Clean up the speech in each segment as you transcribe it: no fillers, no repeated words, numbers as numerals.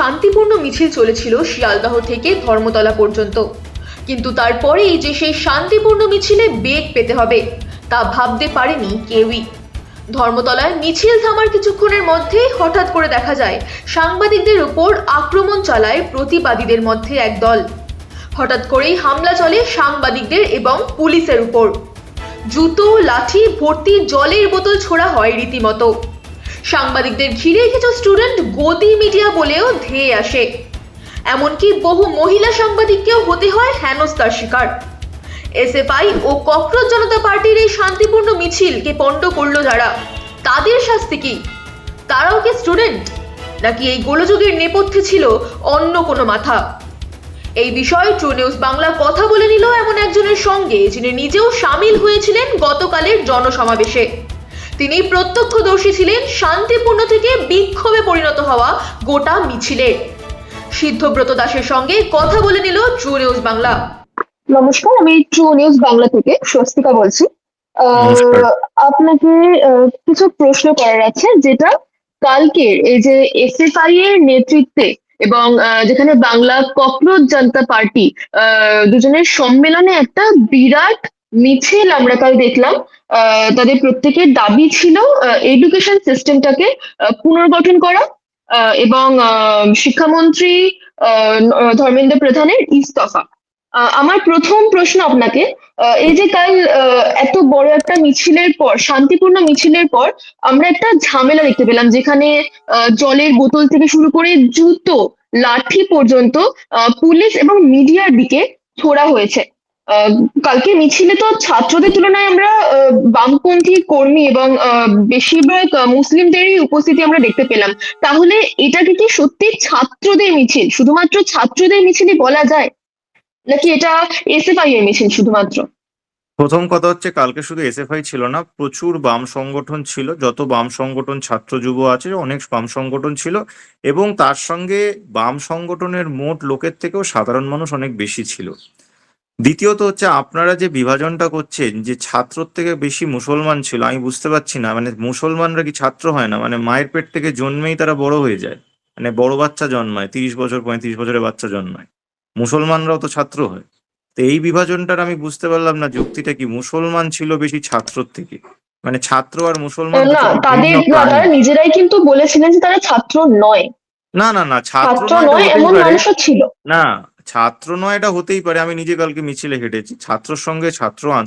শান্তিপূর্ণ মিছিল চলেছিল শিয়ালদহ থেকে ধর্মতলা পর্যন্ত, কিন্তু তারপরেই যে সেই শান্তিপূর্ণ মিছিলে বেগ পেতে হবে তা ভাবতে পারেনি কেউই। ধর্মতলায় মিছিল থামার কিছুক্ষণের মধ্যে হঠাৎ করে দেখা যায় সাংবাদিকদের উপর আক্রমণ চালায় প্রতিবাদীদের মধ্যে এক দল। হঠাৎ করেই হামলা চলে সাংবাদিকদের এবং পুলিশের উপর। জুতো লাঠি ভর্তি জলের বোতল ছোড়া হয় রীতিমতো। সাংবাদিকদের ঘিরে কিছু স্টুডেন্ট গদি মিডিয়া বলেও ধেয়ে আসে। এমনকি বহু মহিলা সাংবাদিককেও হতে হয় হেনস্থার শিকার। এসএফআই ও ককরোচ জনতা পার্টির এই শান্তিপূর্ণ মিছিলকে পণ্ড করলো যারা, তাদের শাস্তি কি? তারাও কি স্টুডেন্ট, নাকি এই গোলযোগের নেপথ্যে ছিল অন্য কোনো মাথা? এই বিষয়ে ট্রু নিউজ বাংলা কথা বলে নিল এমন একজনের সঙ্গে, যিনি নিজেও সামিল হয়েছিলেন গতকালের জনসমাবেশে। তিনি প্রত্যক্ষদর্শী ছিলেন শান্তিপূর্ণ থেকে বিক্ষোভে পরিণত হওয়া গোটা মিছিলে। সিদ্ধব্রত দাসের সঙ্গে কথা বলে নিল ট্রু নিউজ বাংলা। নমস্কার, আমি ট্রু নিউজ বাংলা থেকে স্বস্তিকা বলছি। নমস্কার। আপনাকে কিছু প্রশ্ন করার আছে, যেটা কালকের এই যে এসএফআই এর নেতৃত্বে এবং যেখানে বাংলা ককরোচ জনতা পার্টি দুজনের সম্মেলনে একটা বিরাট মিছিল আমরা কাল দেখলাম। তাদের প্রত্যেকের দাবি ছিল এডুকেশন সিস্টেমটাকে পুনর্গঠন করা এবং শিক্ষামন্ত্রী ধর্মেন্দ্র প্রধানের ইস্তফা। আমার প্রথম প্রশ্ন আপনাকে, এই যে কাল এত বড় একটা মিছিলের পর, শান্তিপূর্ণ মিছিলের পর আমরা একটা ঝামেলা দেখতে পেলাম, যেখানে জলের বোতল থেকে শুরু করে জুতো লাঠি পর্যন্ত পুলিশ এবং মিডিয়ার দিকে ছোড়া হয়েছে। কালকে মিছিলে তো ছাত্রদের তুলনায় আমরা বামপন্থী কর্মী এবং বেশিরভাগ মুসলিমদেরই উপস্থিতি আমরা দেখতে পেলাম। তাহলে এটাকে কি সত্যি ছাত্রদের মিছিল, শুধুমাত্র ছাত্রদের মিছিলই বলা যায়, নাকি এটা এসএফআই এর মিছিল শুধুমাত্র? প্রথম কথা হচ্ছে, কালকে শুধু এসএফআই ছিল না, প্রচুর বাম সংগঠন ছিল। যত বাম সংগঠন ছাত্র যুব আছে, অনেক বাম সংগঠন ছিল, এবং তার সঙ্গে বাম সংগঠনের মোট লোকের থেকেও সাধারণ মানুষ অনেক বেশি ছিল। দ্বিতীয়ত হচ্ছে, আপনারা যে বিভাজনটা করছেন যে ছাত্রর থেকে বেশি মুসলমান ছিল, আমি বুঝতে পারছি না। মানে মুসলমানরা কি ছাত্র হয় না? মানে মায়ের পেট থেকে জন্মেই তারা বড় হয়ে যায়, মানে বড় বাচ্চা জন্মায়, 30 বছর 35 বছরের বাচ্চা জন্মায়। মুসলমানরাও তো ছাত্র হয়। তো এই বিভাজনটার আমি বুঝতে পারলাম না, যুক্তিটা কি? মুসলমান ছিল বেশি ছাত্রর থেকে, মানে ছাত্র আর মুসলমান না, দুটো তাদের ভিন্ন প্রাণী। তারা নিজেরাই কিন্তু বলেছিলেন যে তারা ছাত্র নয়। না না না, ছাত্র ছাত্র নয়, এটা নয় হতেই এমন পারে। মানুষও ছিল। না, ছাত্র নয় এটা হতেই পারে। আমি নিজে কালকে মিছিলে হেঁটেছি, ছাত্রর সঙ্গে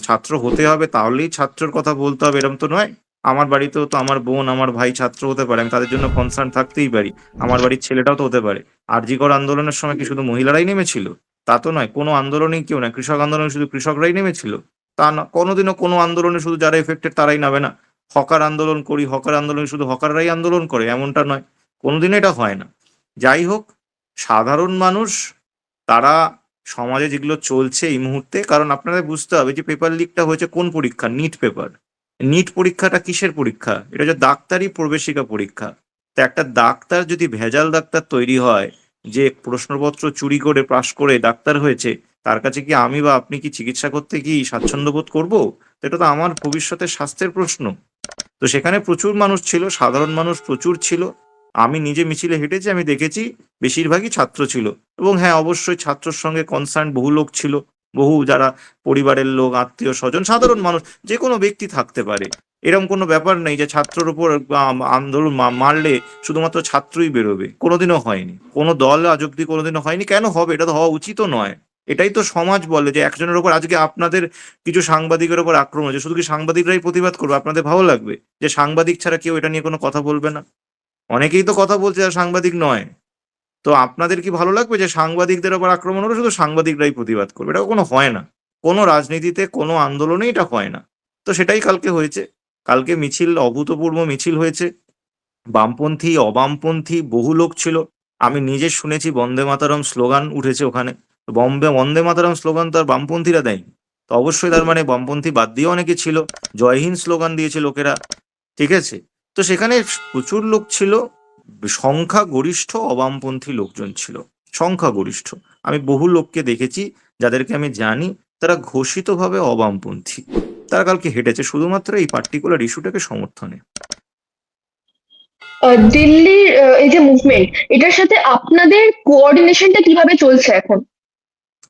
ছাত্র হতে হবে, তাহলেই ছাত্রর কথা বলতে হবে এরকম তো নয়। আমার বাড়িতেও তো আমার বোন, আমার ভাই ছাত্র হতে পারে, আমি তাদের জন্য কনসার্ন থাকতেই পারি। আমার বাড়ির ছেলেটাও তো হতে পারে। আরজি কর আন্দোলনের সময় কি শুধু মহিলারাই নেমেছিল? তা তো নয়। কোনো আন্দোলনেই কেউ না, কৃষক আন্দোলনে শুধু কৃষকরাই নেমেছিল তা না। কোনোদিনও কোনো আন্দোলনে শুধু যারা এফেক্টেড তারাই নামে না। হকার আন্দোলন করি, হকার আন্দোলনে শুধু হকাররাই আন্দোলন করে, এমনটা নয়। কোনোদিনও এটা হয় না। যাই হোক, সাধারণ মানুষ, তারা সমাজে যেগুলো চলছে এই মুহূর্তে, কারণ আপনাদের বুঝতে হবে যে পেপার লিকটা হয়েছে কোন পরীক্ষা? NEET paper. নিট পরীক্ষাটা কিসের পরীক্ষা? এটা হচ্ছে ডাক্তারি প্রবেশিকা পরীক্ষা। তো একটা ডাক্তার যদি ভেজাল ডাক্তার তৈরি হয়, যে প্রশ্নপত্র চুরি করে পাশ করে ডাক্তার হয়েছে, তার কাছে কি আমি বা আপনি কি চিকিৎসা করতে কি স্বাচ্ছন্দ্য বোধ করবো? তো এটা তো আমার ভবিষ্যতের স্বাস্থ্যের প্রশ্ন। তো সেখানে প্রচুর মানুষ ছিল, সাধারণ মানুষ প্রচুর ছিল। আমি নিজে মিছিলে হেঁটেছি, আমি দেখেছি বেশিরভাগই ছাত্র ছিল। এবং হ্যাঁ, অবশ্যই ছাত্রর সঙ্গে কনসার্ন বহু লোক ছিল, বহু যারা পরিবারের লোক, আত্মীয় স্বজন, সাধারণ মানুষ, যে কোনো ব্যক্তি থাকতে পারে। এরকম কোনো ব্যাপার নেই যে ছাত্রর উপর আন্দোলন মারলে শুধুমাত্র ছাত্রই বেরোবে, কোনোদিনও হয়নি। কোনো দল আজ অব্দি কোনোদিনও হয়নি। কেন হবে? এটা তো হওয়া উচিতও নয়। এটাই তো সমাজ বলে, যে একজনের উপর আজকে আপনাদের কিছু সাংবাদিকের উপর আক্রমণ হয়েছে, শুধু কি সাংবাদিকরাই প্রতিবাদ করবে? আপনাদের ভালো লাগবে যে সাংবাদিক ছাড়া কেউ এটা নিয়ে কোনো কথা বলবে না? অনেকেই তো কথা বলছে যারা সাংবাদিক নয়। তো আপনাদের কি ভালো লাগবে যে সাংবাদিকদের উপর আক্রমণ হলে শুধু সাংবাদিকরাই প্রতিবাদ করবে? এটা কোনো হয় না। কোনো রাজনীতিতে, কোনো আন্দোলনেই এটা হয় না। তো সেটাই কালকে হয়েছে। কালকে মিছিল অভূতপূর্ব মিছিল হয়েছে। বামপন্থী, অবামপন্থী বহু লোক ছিল। আমি নিজে শুনেছি বন্দে মাতরম স্লোগান উঠেছে ওখানে। তো বন্দে মাতরম স্লোগান তো আর বামপন্থীরা দেয়নি। তো অবশ্যই তার মানে বামপন্থী বাদ দিয়ে অনেকে ছিল। জয় হিন্দ স্লোগান দিয়েছে লোকেরা, ঠিক আছে? তো সেখানে প্রচুর লোক ছিল, সংখ্যা গরিষ্ঠ অবামপন্থী লোকজন ছিল, সংখ্যা গরিষ্ঠ। আমি বহু লোককে দেখেছি যাদেরকে আমি জানি, তারা ঘোষিতভাবে অবামপন্থী। তারা কালকে হেঁটেছে শুধুমাত্র এই পার্টিকুলার ইস্যুটাকে সমর্থনে। দিল্লির এই যে মুভমেন্ট, এটার সাথে আপনাদের কোঅর্ডিনেশনটা কিভাবে চলছে এখন?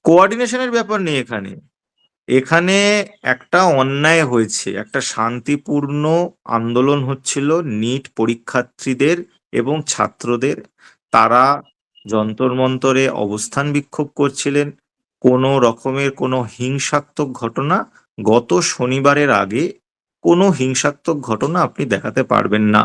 কোঅর্ডিনেশনের ব্যাপার নেই এখানে। এখানে একটা অন্যায় হয়েছে, একটা শান্তিপূর্ণ আন্দোলন হচ্ছিল নিট পরীক্ষার্থীদের এবং ছাত্রদের। তারা যন্তর মন্তরে অবস্থান বিক্ষোভ করছিলেন। কোনো রকমের কোনো হিংসাত্মক ঘটনা গত শনিবারের আগে কোনো হিংসাত্মক ঘটনা আপনি দেখাতে পারবেন না।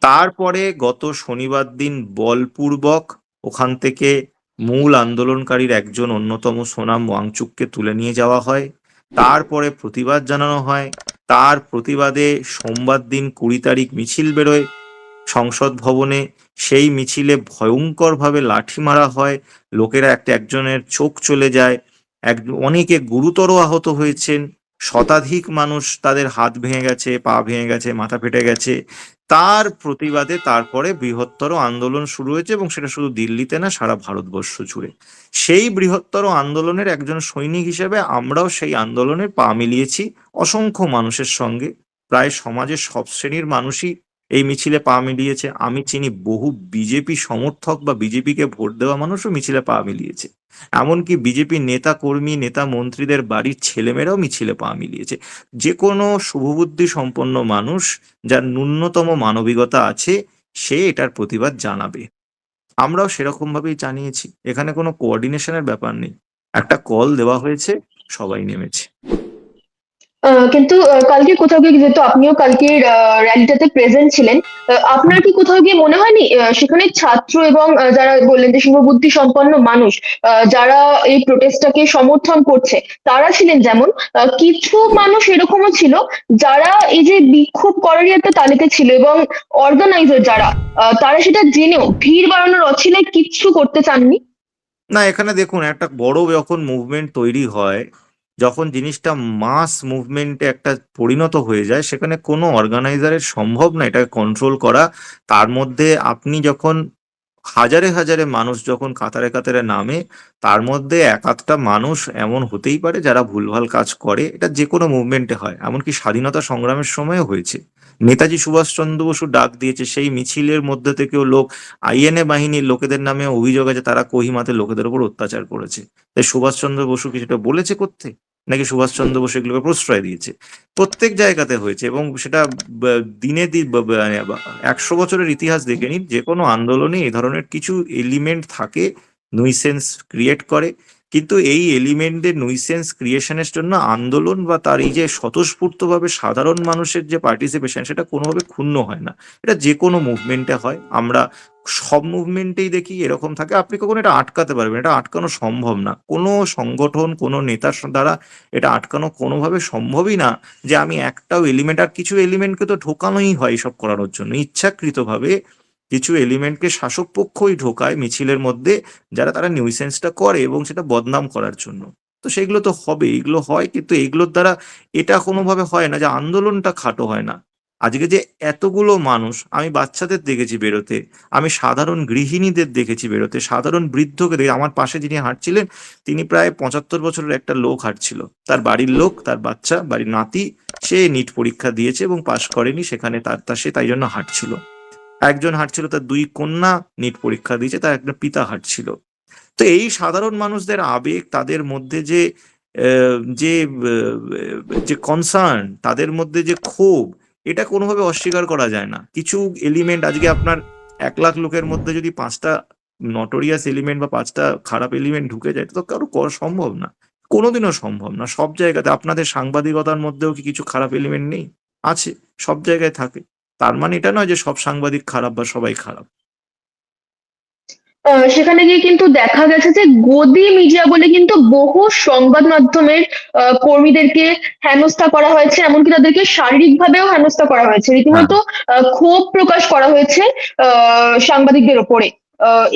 তারপরে গত শনিবার দিন বলপূর্বক ওখান থেকে মূল আন্দোলনকারীর একজন অন্যতম সোনাম ওয়াংচুককে তুলে নিয়ে যাওয়া হয়। তারপরে প্রতিবাদ জানানো হয়। তার প্রতিবাদে সোমবার দিন 20 তারিখ মিছিল বেরোয় সংসদ ভবনে। সেই মিছিলে ভয়ঙ্করভাবে লাঠি মারা হয়। লোকেরা একজনের চোখ চলে যায়। এক অনেকে গুরুতর আহত হয়েছেন। শতাধিক মানুষ তাদের হাত ভেঙে গেছে, পা ভেঙে গেছে, মাথা ফেটে গেছে। তার প্রতিবাদে তারপরে বৃহত্তর আন্দোলন শুরু হয়েছে এবং সেটা শুধু দিল্লিতে না, সারা ভারতবর্ষ জুড়ে। সেই বৃহত্তর আন্দোলনের একজন সৈনিক হিসেবে আমরাও সেই আন্দোলনে পা মিলিয়েছি অসংখ্য মানুষের সঙ্গে। প্রায় সমাজের সব শ্রেণীর মানুষই এই মিছিলে পা মিলিয়েছে। আমি চিনি বহু বিজেপি সমর্থক বা বিজেপিকে ভোট দেওয়া মানুষও মিছিলে পা মিলিয়েছে। এমনকি বিজেপি নেতা কর্মী, নেতা মন্ত্রীদের বাড়ির ছেলেমেয়েরাও মিছিলে পা মিলিয়েছে। যে কোনো শুভবুদ্ধি সম্পন্ন মানুষ যার ন্যূনতম মানবিকতা আছে, সে এটার প্রতিবাদ জানাবে। আমরাও সেরকম ভাবেই জানিয়েছি। এখানে কোনো কোঅর্ডিনেশনের ব্যাপার নেই। একটা কল দেওয়া হয়েছে, সবাই নেমেছে। কিন্তু কালকে কোথাও গিয়ে, যেহেতু আপনিও কালকের র্যালিটাতে প্রেজেন্ট ছিলেন, আপনার কি কোথাও গিয়ে মনে হয়নি সেখানে ছাত্র এবং যারা বললেন যে শুভবুদ্ধি সম্পন্ন মানুষ, যারা এই প্রোটেস্টটাকে সমর্থন করছে, তারা ছিলেন যেমন, কিছু মানুষ এরকমও ছিল যারা এই যে বিক্ষোভ করারই একটা তালিকা ছিল, এবং অর্গানাইজার যারা, তারা সেটা জেনেও ভিড় বাড়ানোর অছিলায় কিচ্ছু করতে চাননি? না, এখানে দেখুন, একটা বড় যখন মুভমেন্ট তৈরি হয়, যখন জিনিসটা মাস মুভমেন্টে একটা পরিণত হয়ে যায়, সেখানে কোনো অর্গানাইজারের সম্ভব না এটাকে কন্ট্রোল করা। তার মধ্যে আপনি যখন হাজারে হাজারে মানুষ যখন কাতারে কাতারে নামে, তার মধ্যে এক আধটা মানুষ এমন হতেই পারে যারা ভুলভাল কাজ করে। এটা যে কোনো মুভমেন্টে হয়, এমনকি স্বাধীনতা সংগ্রামের সময়ও হয়েছে। নেতাজি সুভাষচন্দ্র বসু ডাক দিয়েছে, সেই মিছিলের মধ্যে থেকেও লোক, আইএনএ বাহিনীর লোকেদের নামে অভিযোগ আছে তারা কোহিমাতে লোকেদের উপর অত্যাচার করেছে। তাই সুভাষচন্দ্র বসু কি সেটা বলেছে করতে, নাকি সুভাষচন্দ্র বসু এগুলোকে প্রশ্রয় দিয়েছে? প্রত্যেক জায়গাতে হয়েছে এবং সেটা দিনে দিন 100 বছরের ইতিহাস দেখে নিন, যে কোনো আন্দোলনে এই ধরনের কিছু এলিমেন্ট থাকে, নুইসেন্স ক্রিয়েট করে। কিন্তু এই এলিমেন্টের নুইসেন্স ক্রিয়েশনের জন্য আন্দোলন বা তার এই যে স্বতঃস্ফূর্তভাবে সাধারণ মানুষের যে পার্টিসিপেশন, সেটা কোনোভাবে ক্ষুণ্ণ হয় না। এটা যে কোনো মুভমেন্টে হয়। আমরা সব মুভমেন্টেই দেখি এরকম থাকে। আপনি কখনো এটা আটকাতে পারবেন, এটা আটকানো সম্ভব না। কোনো সংগঠন, কোনো নেতার দ্বারা এটা আটকানো কোনোভাবে সম্ভবই না। যে আমি একটাও এলিমেন্ট, আর কিছু এলিমেন্টকে তো ঢোকানোই হয় এসব করানোর জন্য ইচ্ছাকৃতভাবে। কিছু এলিমেন্টকে শাসক পক্ষই ঢোকায় মিছিলের মধ্যে, যারা তারা নিউইসেন্সটা করে এবং সেটা বদনাম করার জন্য। তো সেগুলো তো হবে, এগুলো হয়, কিন্তু এগুলোর দ্বারা এটা কোনোভাবে হয় না যে আন্দোলনটা খাটো হয় না। আজকে যে এতগুলো মানুষ, আমি বাচ্চাদের দেখেছি বেরোতে, আমি সাধারণ গৃহিণীদের দেখেছি বেরোতে, সাধারণ বৃদ্ধকে দেখে। আমার পাশে যিনি হাঁটছিলেন, তিনি প্রায় 75 বছরের একটা লোক হাঁটছিল। তার বাড়ির লোক, তার বাচ্চা, বাড়ির নাতি, সে নিট পরীক্ষা দিয়েছে এবং পাশ করেনি, সেখানে সে তাই জন্য হাঁটছিল। একজন হাঁটছিল, তার 2 কন্যা নিট পরীক্ষা দিয়েছে, তার একটা পিতা হাঁটছিল। তো এই সাধারণ মানুষদের আবেগ, তাদের মধ্যে যে যে যে কনসার্ন, তাদের মধ্যে যে ক্ষোভ, এটা কোনোভাবে অস্বীকার করা যায় না। কিছু এলিমেন্ট, আজকে আপনার 1 লাখ লোকের মধ্যে যদি 5টা নটোরিয়াস এলিমেন্ট বা 5টা খারাপ এলিমেন্ট ঢুকে যায়, তো কারো করা সম্ভব না, কোনোদিনও সম্ভব না। সব জায়গাতে, আপনাদের সাংবাদিকতার মধ্যেও কি কিছু খারাপ এলিমেন্ট নেই? আছে, সব জায়গায় থাকে। তার মানে এটা নয় যে সব সাংবাদিক খারাপ বা সবাই খারাপ। সেখানে গিয়ে কিন্তু দেখা গেছে যে গদি মিডিয়া বলে কিন্তু বহু সংবাদ মাধ্যমের কর্মীদেরকে হেনস্থা করা হয়েছে, এমনকি তাদেরকে শারীরিকভাবেও হেনস্থা করা হয়েছে, হ্যাঁ, রীতিমতো ক্ষোভ প্রকাশ করা হয়েছে সাংবাদিকদের ওপরে।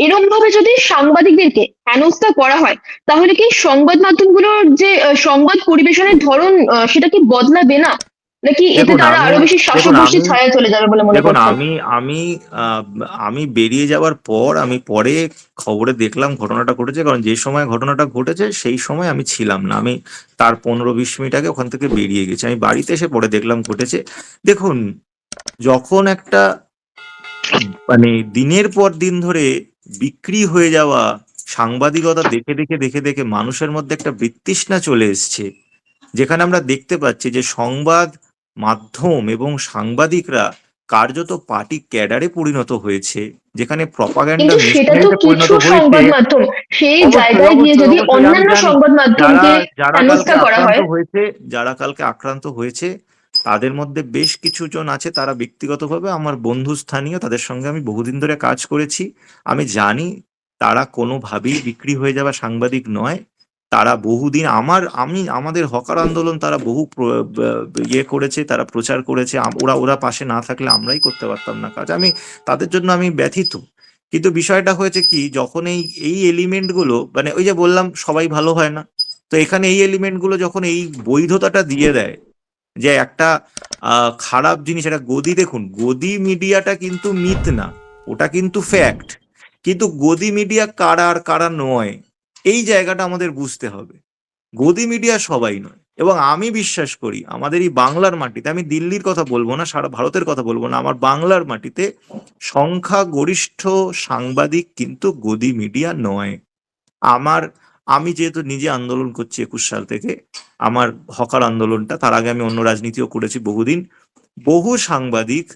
এরকম ভাবে যদি সাংবাদিকদেরকে হেনস্থা করা হয়, তাহলে কি সংবাদ মাধ্যমগুলোর যে সংবাদ পরিবেশনের ধরন, সেটা কি বদলাবে না, নাকি এতে দেখুন তারা আমি আরো বেশি শাসক দেখুন গোষ্ঠীর আমি ছায়ায় চলে যাবে বলে মনে দেখুন করছেন? আমি আমি আহ, আমি বেরিয়ে যাওয়ার পর আমি পরে খবরে দেখলাম ঘটনাটা ঘটেছে, কারণ যে সময় ঘটনাটা ঘটেছে সেই সময় আমি ছিলাম না। আমি তার 15-20 মিনিট আগে ওখান থেকে বেরিয়ে গেছি। আমি বাড়িতে এসে পরে দেখলাম ঘটেছে। দেখুন, যখন একটা মানে দিনের পর দিন ধরে বিক্রি হয়ে যাওয়া সাংবাদিকতা দেখে দেখে দেখে দেখে মানুষের মধ্যে একটা বিতৃষ্ণা চলে এসছে, যেখানে আমরা দেখতে পাচ্ছি যে সংবাদ মাধ্যম এবং সাংবাদিকরা কার্যত পার্টি ক্যাডারে পরিণত হয়েছে, যেখানে প্রপাগান্ডা কিন্তু সেটা তো মেশিনারিতে পরিণত কিছু হয়েছে। সংবাদ মাধ্যম, সেই অবশ্যই জায়গায় গিয়ে অবশ্যই যদি অবশ্যই আমি অন্যান্য জানি। সংবাদ যারা মাধ্যমকে যারা কালকে হেনস্থা করা আক্রান্ত হয়। হয়েছে, যারা কালকে আক্রান্ত হয়েছে, তাদের মধ্যে বেশ কিছু জন আছে, তারা ব্যক্তিগতভাবে আমার বন্ধু স্থানীয়, তাদের সঙ্গে আমি বহুদিন ধরে কাজ করেছি। আমি জানি তারা কোনোভাবেই বিক্রি হয়ে যাওয়া সাংবাদিক নয়। তারা বহুদিন আমাদের হকার আন্দোলন তারা বহু ইয়ে করেছে, তারা প্রচার করেছে। ওরা ওরা পাশে না থাকলে আমরাই করতে পারতাম না কাজ। তাদের জন্য আমি ব্যথিত। কিন্তু বিষয়টা হয়েছে কি, যখন এই এই এলিমেন্ট গুলো, মানে ওই যে বললাম সবাই ভালো হয় না, তো এখানে এই এলিমেন্ট গুলো যখন এই বৈধতাটা দিয়ে দেয় যে একটা খারাপ জিনিস, একটা গদি, দেখুন গদি মিডিয়াটা কিন্তু মিথ না, ওটা কিন্তু ফ্যাক্ট। কিন্তু গদি মিডিয়া কারা আর কারা নয়, এই জায়গাটা আমাদের বুঝতে হবে। গদি মিডিয়া সবাই নয়। এবং আমি বিশ্বাস করি আমাদের এই বাংলার মাটিতে, আমি দিল্লির কথা বলবো না, সারা ভারতের কথা বলবো না, আমার বাংলার মাটিতে সংখ্যাগরিষ্ঠ সাংবাদিক কিন্তু গদি মিডিয়া নয়। আমার আমি যেহেতু নিজে আন্দোলন করছি 21 সাল থেকে, আমার হকার আন্দোলনটা, তার আগে আমি অন্য রাজনীতিও করেছি বহুদিন, বহু সাংবাদিক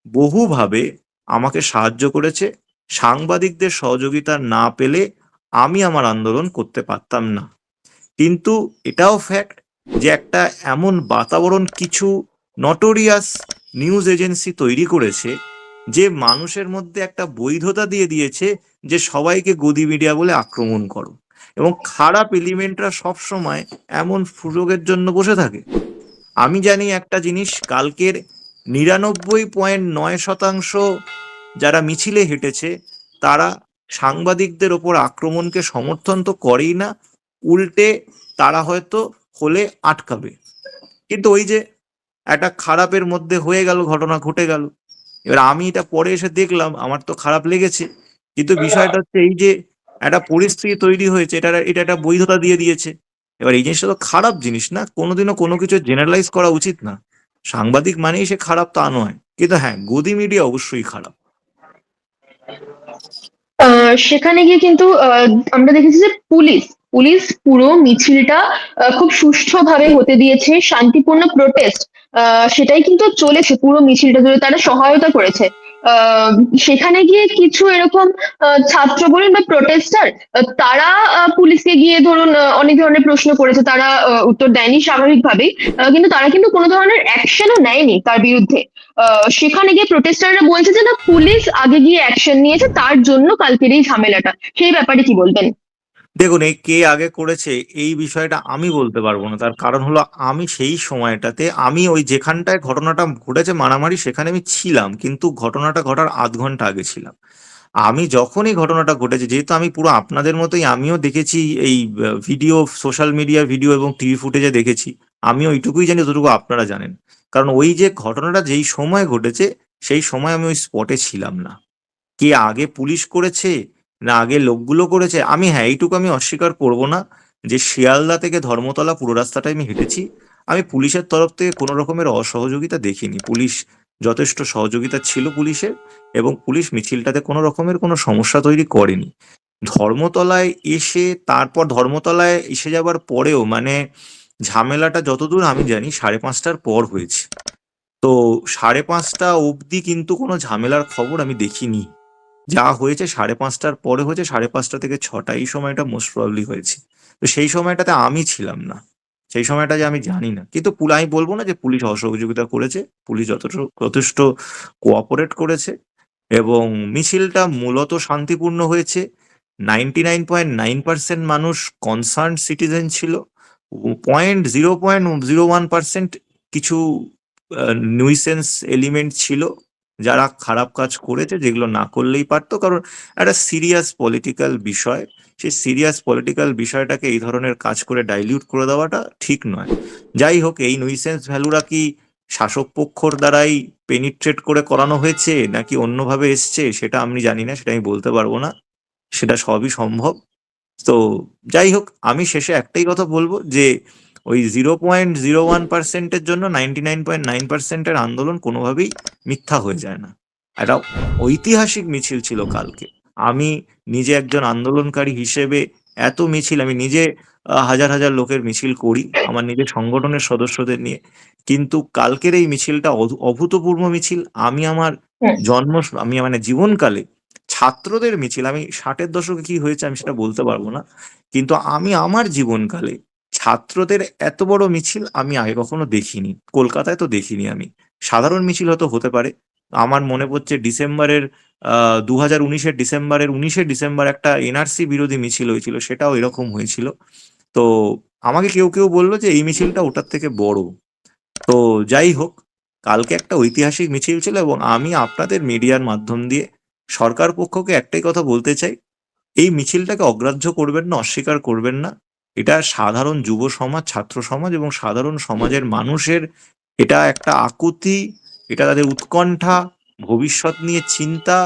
বহুভাবে আমাকে সাহায্য করেছে। সাংবাদিকদের সহযোগিতা না পেলে আমি আমার আন্দোলন করতে পারতাম না। কিন্তু এটাও ফ্যাক্ট যে একটা এমন বাতাবরণ কিছু নটোরিয়াস নিউজ এজেন্সি তৈরি করেছে, যে মানুষের মধ্যে একটা বৈধতা দিয়ে দিয়েছে যে সবাইকে গদি মিডিয়া বলে আক্রমণ করো, এবং খারাপ এলিমেন্টরা সবসময় এমন সুযোগের জন্য বসে থাকে। আমি জানি একটা জিনিস, কালকের 99.9% যারা মিছিলে হেঁটেছে, তারা সাংবাদিকদের ওপর আক্রমণকে সমর্থন তো করেই না, উল্টে তারা হয়তো হলে আটকাবে। কিন্তু ওই যে একটা খারাপের মধ্যে হয়ে গেল, ঘটনা ঘটে গেল। এবার আমি এটা পরে এসে দেখলাম, আমার তো খারাপ লেগেছে, কিন্তু বিষয়টা হচ্ছে এই যে একটা পরিস্থিতি তৈরি হয়েছে, এটা একটা বৈধতা দিয়ে দিয়েছে। এবার এই জিনিসটা তো খারাপ জিনিস না, কোনোদিনও কোনো কিছু জেনারেলাইজ করা উচিত না। সাংবাদিক মানেই সে খারাপ তা নয়, কিন্তু হ্যাঁ, গদি মিডিয়া অবশ্যই খারাপ। সেখানে গিয়ে কিন্তু আমরা দেখেছি যে পুলিশ পুলিশ পুরো মিছিলটা খুব সুষ্ঠুভাবে হতে দিয়েছে, শান্তিপূর্ণ প্রোটেস্ট সেটাই কিন্তু চলেছে পুরো মিছিলটা জুড়ে, তারা সহায়তা করেছে। আহ, সেখানে গিয়ে কিছু এরকম ছাত্র বলুন বা প্রোটেস্টার, তারা পুলিশকে গিয়ে ধরুন অনেক ধরনের প্রশ্ন করেছে, তারা উত্তর দেয়নি স্বাভাবিকভাবেই, কিন্তু তারা কিন্তু কোনো ধরনের অ্যাকশনও নেয়নি তার বিরুদ্ধে। সেখানে গিয়ে প্রোটেস্টাররা বলছে যে না, পুলিশ আগে গিয়ে অ্যাকশন নিয়েছে, তার জন্য কালকের এই ঝামেলাটা। সেই ব্যাপারে কি বলবেন? দেখুন, এই কে আগে করেছে এই বিষয়টা আমি বলতে পারবো না। তার কারণ হলো, আমি সেই সময়টাতে, আমি ওই যেখানটায় ঘটনাটা ঘটেছে মারামারি, সেখানে আমি ছিলাম, কিন্তু ঘটনাটা ঘটার আধ ঘন্টা আগে ছিলাম। আমি যখন এই ঘটনাটা ঘটেছে, যেহেতু আমি পুরো আপনাদের মতোই আমিও দেখেছি এই ভিডিও, সোশ্যাল মিডিয়া ভিডিও এবং টিভি ফুটেজে দেখেছি, আমিও ওইটুকুই জানি যতটুকু আপনারা জানেন। কারণ ওই যে ঘটনাটা যেই সময় ঘটেছে, সেই সময় আমি ওই স্পটে ছিলাম না। কে আগে পুলিশ করেছে না আগে লোকগুলো করেছে, আমি হ্যাঁ এইটুকু আমি অস্বীকার করব না যে শিয়ালদা থেকে ধর্মতলা পুরো রাস্তাটাই আমি হেঁটেছি। আমি পুলিশের তরফ থেকে কোনো রকমের অসহযোগিতা দেখিনি। পুলিশ যথেষ্ট সহযোগিতা ছিল পুলিশের, এবং পুলিশ মিছিলটাতে কোনো রকমের কোনো সমস্যা তৈরি করেনি। ধর্মতলায় এসে, তারপর ধর্মতলায় এসে যাবার পরেও, মানে ঝামেলাটা যতদূর আমি জানি 5:30টার পর হয়েছে। তো 5:30টা অবধি কিন্তু কোনো ঝামেলার খবর আমি দেখিনি। যা হয়েছে 5:30টার পরে হয়েছে, 5:30 থেকে 6টা, এই সময়টা মোস্ট প্রবাবলি হয়েছে। তো সেই সময়টাতে আমি ছিলাম না, সেই সময়টা যে আমি জানি না। কিন্তু আমি বলবো না যে পুলিশ অসহযোগিতা করেছে, পুলিশ যথেষ্ট কোঅপারেট করেছে, এবং মিছিলটা মূলত শান্তিপূর্ণ হয়েছে। 99.9% মানুষ কনসার্ন সিটিজেন ছিল। 0.01% কিছু নিউইসেন্স এলিমেন্ট ছিল, যারা খারাপ কাজ করেছে, যেগুলো না করলেই পারতো। কারণ একটা সিরিয়াস পলিটিক্যাল বিষয়, সেই সিরিয়াস পলিটিক্যাল বিষয়টাকে এই ধরনের কাজ করে ডাইলিউট করে দেওয়াটা ঠিক নয়। যাই হোক, এই নুইসেন্স ভ্যালুরা কি শাসক পক্ষর দ্বারাই পেনিট্রেট করে করানো হয়েছে নাকি অন্যভাবে এসছে, সেটা আমি জানি না, সেটা আমি বলতে পারবো না। সেটা সবই সম্ভব। তো যাই হোক, আমি শেষে একটাই কথা বলবো যে ওই 0.01%-এর জন্য 99.9%-এর আন্দোলন কোনোভাবেই মিথ্যা হয়ে যায় না। একটা ঐতিহাসিক মিছিল ছিল কালকে। আমি নিজে একজন আন্দোলনকারী হিসেবে এত মিছিল আমি নিজে হাজার হাজার লোকের মিছিল করি আমার নিজের সংগঠনের সদস্যদের নিয়ে। কিন্তু কালকের এই মিছিলটা অভূতপূর্ব মিছিল। আমি আমার হুম। আমি মানে জীবনকালে ছাত্রদের মিছিল, আমি 60-এর দশকে কি হয়েছে আমি সেটা বলতে পারবো না, কিন্তু আমি আমার জীবনকালে ছাত্রদের এত বড় মিছিল আমি আগে কখনো দেখিনি। কলকাতায় তো দেখিনি আমি। সাধারণ মিছিল হয়তো হতে পারে। আমার মনে পড়ছে ডিসেম্বরের 2019-এর ডিসেম্বরের 19শে ডিসেম্বর একটা এনআরসি বিরোধী মিছিল হয়েছিল, সেটাও এরকম হয়েছিল। তো আমাকে কেউ কেউ বললো যে এই মিছিলটা ওটার থেকে বড়। তো যাই হোক, কালকে একটা ঐতিহাসিক মিছিল ছিল এবং আমি আপনাদের মিডিয়ার মাধ্যম দিয়ে সরকার পক্ষকে একটাই কথা বলতে চাই, এই মিছিলটাকে অগ্রাহ্য করবেন না, অস্বীকার করবেন না। এটা সাধারণ যুব সমাজ, ছাত্র সমাজ এবং সাধারণ সমাজের মানুষের এটা একটা আকুতি, এটা তাদের উৎকণ্ঠা, ভবিষ্যৎ নিয়ে চিন্তা।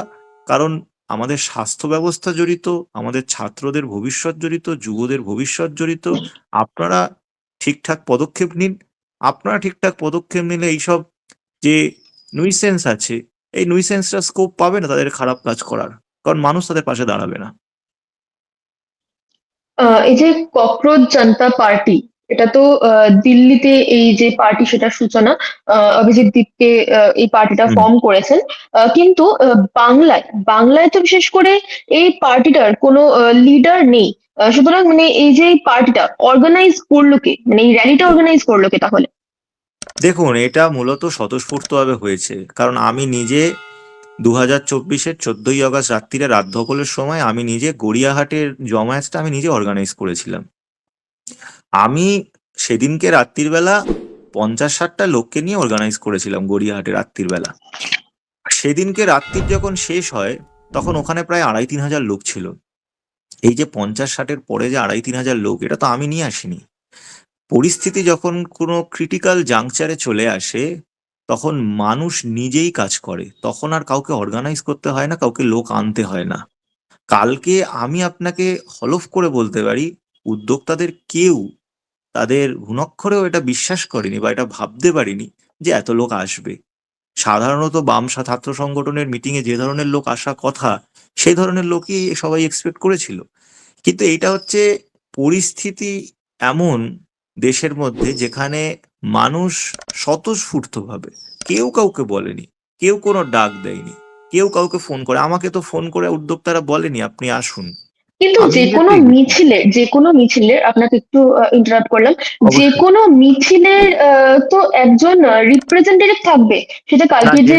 কারণ আমাদের স্বাস্থ্য ব্যবস্থা জড়িত, আমাদের ছাত্রদের ভবিষ্যৎ জড়িত, যুবদের ভবিষ্যৎ জড়িত। আপনারা ঠিকঠাক পদক্ষেপ নিন। আপনারা ঠিকঠাক পদক্ষেপ নিলে এইসব যে নুইসেন্স আছে, এই নুইসেন্সটা স্কোপ পাবে না তাদের খারাপ কাজ করার, কারণ মানুষ তাদের পাশে দাঁড়াবে না। এই যে ককরোচ জনতা পার্টি, এটা তো দিল্লিতে এই যে পার্টি সেটার সূচনা অভিজিৎ দীপকে এই পার্টিটা হুম। ফর্ম করেছেন। কিন্তু বাংলায় বাংলায় তো বিশেষ করে এই পার্টিটার কোনো লিডার নেই। সুতরাং মানে এই যে পার্টিটা অর্গানাইজ করলো কে, মানে এই র্যালিটা অর্গানাইজ করলো কে তাহলে? দেখুন, এটা মূলত স্বতঃস্ফূর্তভাবে হয়েছে, কারণ আমি নিজে 2024-এর 14ই আগস্ট রাত্রিরে রাত দখলের সময় আমি নিজে গড়িয়াহাটের জমায়েতটা আমি নিজে অর্গানাইজ করেছিলাম। আমি সেদিনকে রাত্রির বেলা 50-60টা লোককে নিয়ে অর্গানাইজ করেছিলাম গড়িয়াহাটে রাত্রির বেলা। সেদিনকে রাত্রির যখন শেষ হয় তখন ওখানে প্রায় 2500-3000 লোক ছিল। এই যে 50-60-এর পরে যে 2500-3000 লোক, এটা তো আমি নিয়ে আসিনি। পরিস্থিতি যখন কোনো ক্রিটিক্যাল জাংচারে চলে আসে তখন মানুষ নিজেই কাজ করে, তখন আর কাউকে অর্গানাইজ করতে হয় না, কাউকে লোক আনতে হয় না। কালকে আমি আপনাকে হলফ করে বলতে পারি উদ্যোক্তাদের কেউ তাদের ঘুণাক্ষরেও এটা বিশ্বাস করেনি বা এটা ভাবতে পারিনি যে এত লোক আসবে। সাধারণত ছাত্র সংগঠনের মিটিং এ যে ধরনের লোক আসা কথা সেই ধরনের লোকই সবাই এক্সপেক্ট করেছিল। কিন্তু এটা হচ্ছে পরিস্থিতি এমন দেশের মধ্যে যেখানে মানুষ স্বতঃস্ফূর্তভাবে, কেউ কাউকে বলেনি, কেউ কোনো ডাক দেয়নি, কেউ কাউকে ফোন করে, আমাকে তো ফোন করে উদ্যোক্তারা বলেনি আপনি আসুন, কিন্তু আমি যে নিজে কোনো পেয়ে গেছি। মিছিলের আপনাকে একটু ইন্টারাপ্ট করলাম, যে অবশ্যই। কোনো মিছিলের তো একজন রিপ্রেজেন্টেটিভ থাকবে। সেটা না, কালকে যে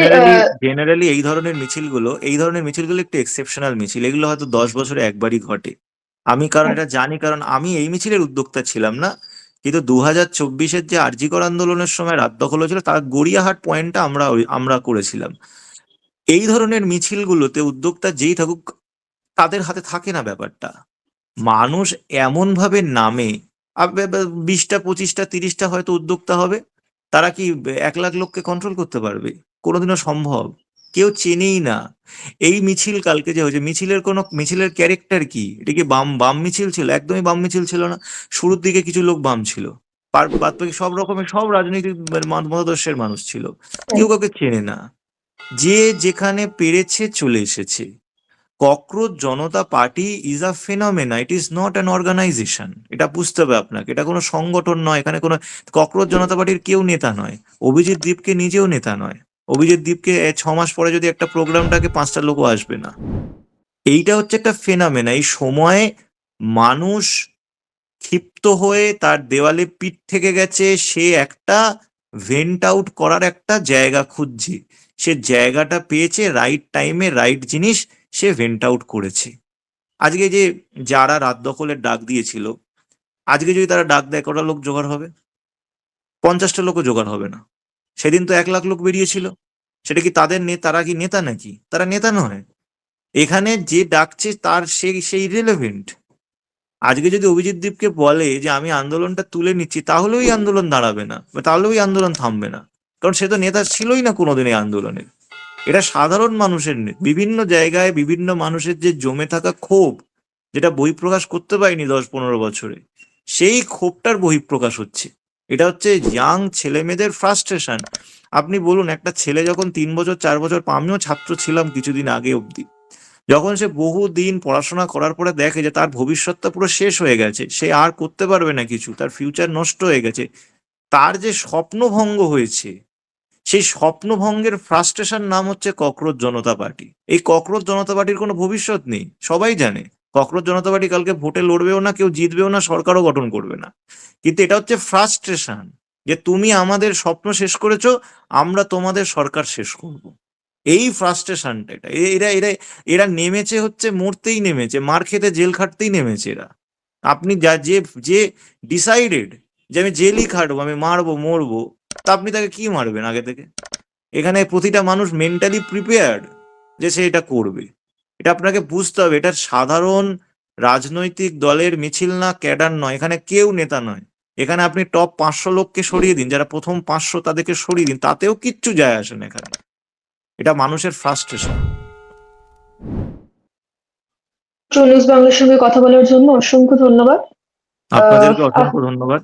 জেনারেলি এই ধরনের মিছিলগুলো একটু এক্সেপশনাল মিছিল, এগুলো হয়তো 10 বছরে একবারই ঘটে। আমি কারণ এটা জানি, কারণ আমি এই মিছিলের উদ্যোক্তা ছিলাম না, কিন্তু 2024-এর যে আরজিকর আন্দোলনের সময় রাত দখল হয়েছিল তার গড়িয়াহাট পয়েন্টটা আমরা করেছিলাম। এই ধরনের মিছিলগুলোতে উদ্যোক্তা যেই থাকুক তাদের হাতে থাকে না ব্যাপারটা। মানুষ এমন ভাবে নামে, 20টা 25টা 30টা হয়তো উদ্যোক্তা হবে, তারা কি 1 লাখ লোককে কন্ট্রোল করতে পারবে? কোনোদিনও সম্ভব? কেউ চেনেই না। এই মিছিল কালকে যে হয়েছে, মিছিলের ক্যারেক্টার কি? এটা কি বাম বাম মিছিল ছিল? একদমই বাম মিছিল ছিল না। শুরুর দিকে কিছু লোক বাম ছিল, বাদ বাকি সব রকমের সব রাজনৈতিক মতাদর্শের মানুষ ছিল। কেউ কাউকে চেনে না, যে যেখানে পেরেছে চলে এসেছে। Cockroach Janata party is a phenomena, it is not an organisation. এটা বুঝতে হবে আপনাকে, এটা কোনো সংগঠন নয়। এখানে কোনো ককরোচ জনতা পার্টির কেউ নেতা নয়, অভিজিৎ দীপকে নিজেও নেতা নয়। অভিজিৎ দীপকে 6 মাস পরে যদি একটা প্রোগ্রামটাকে 5টা লোকও আসবে না। এইটা হচ্ছে একটা ফেনোমেনা। এই সময়ে মানুষ ক্ষিপ্ত হয়ে তার দেওয়ালে পিঠ থেকে গেছে, সে একটা ভেন্ট আউট করার একটা জায়গা খুঁজছে, সে জায়গাটা পেয়েছে, রাইট টাইমে রাইট জিনিস সে ভেন্ট আউট করেছে। আজকে যে যারা রাত দখলের ডাক দিয়েছিল, আজকে যদি তারা ডাক দেয় কটা লোক জোগাড় হবে? 50টা লোকও জোগাড় হবে না। সেদিন তো 1 লাখ লোক বেরিয়েছিল। সেটা কি তারা কি নেতা নাকি? তারা নেতা নয়। এখানে যে ডাকছে তার সেই রিলেভেন্ট। আজকে যদি অভিজিৎ দীপকে বলে যে আমি আন্দোলনটা তুলে নিচ্ছি, তাহলে ওই আন্দোলন দাঁড়াবে না বা তাহলে ওই আন্দোলন থামবে না, কারণ সে তো নেতা ছিলই না কোনোদিন এই আন্দোলনের। এটা সাধারণ মানুষের বিভিন্ন জায়গায় বিভিন্ন মানুষের যে জমে থাকা ক্ষোভ, যেটা বহিঃপ্রকাশ করতে পারেনি 10-15 বছরে, সেই ক্ষোভটার বহিঃপ্রকাশ হচ্ছে। এটা হচ্ছে ইয়াং ছেলে মেয়েদের ফ্রাস্ট্রেশন। আপনি বলুন, একটা ছেলে যখন 3 বছর 4 বছর, আমিও ছাত্র ছিলাম কিছুদিন আগে অবধি, যখন সে বহু দিন পড়াশোনা করার পরে দেখে যে তার ভবিষ্যৎটা পুরো শেষ হয়ে গেছে, সে আর করতে পারবে না কিছু, তার ফিউচার নষ্ট হয়ে গেছে, তার যে স্বপ্নভঙ্গ হয়েছে, সেই স্বপ্নভঙ্গের ফ্রাস্ট্রেশন নাম হচ্ছে ককরোচ জনতা পার্টি। এই ককরোচ জনতা পার্টির কোনো ভবিষ্যৎ নেই, সবাই জানে। ককরোচ জনতা পার্টি কালকে ভোটে লড়বেও না, কেউ জিতবেও না, সরকারও গঠন করবে না। কিন্তু এটা হচ্ছে ফ্রাস্ট্রেশন, যে তুমি আমাদের স্বপ্ন শেষ করেছো, আমরা তোমাদের সরকার শেষ করব। এই ফ্রাস্ট্রেশনটা, এটা এরা এরা এরা নেমেছে হচ্ছে মরতেই নেমেছে, মার খেতে জেল খাটতেই নেমেছে এরা। আপনি যে যে ডিসাইডেড যে আমি জেলই খাটবো, আমি মারবো মরবো, তা আপনি তাকে কি মারবেন আগে থেকে? এখানে প্রতিটা মানুষ মেন্টালি প্রিপেয়ার্ড যে সে এটা করবে। এটা আপনাকে বুঝতে হবে। এটা সাধারণ রাজনৈতিক দলের মিছিল না, ক্যাডার নয়, এখানে কেউ নেতা নয়। এখানে আপনি টপ 500 লোককে সরিয়ে দিন, যারা প্রথম 500 তাদেরকে সরিয়ে দিন, তাতেও কিচ্ছু যায় আসে না এখানে। এটা মানুষের ফ্রাস্ট্রেশন। ট্রু নিউজ বাংলার সঙ্গে কথা বলার জন্য অসংখ্য ধন্যবাদ। আপনাদেরকে আহ অসংখ্য ধন্যবাদ।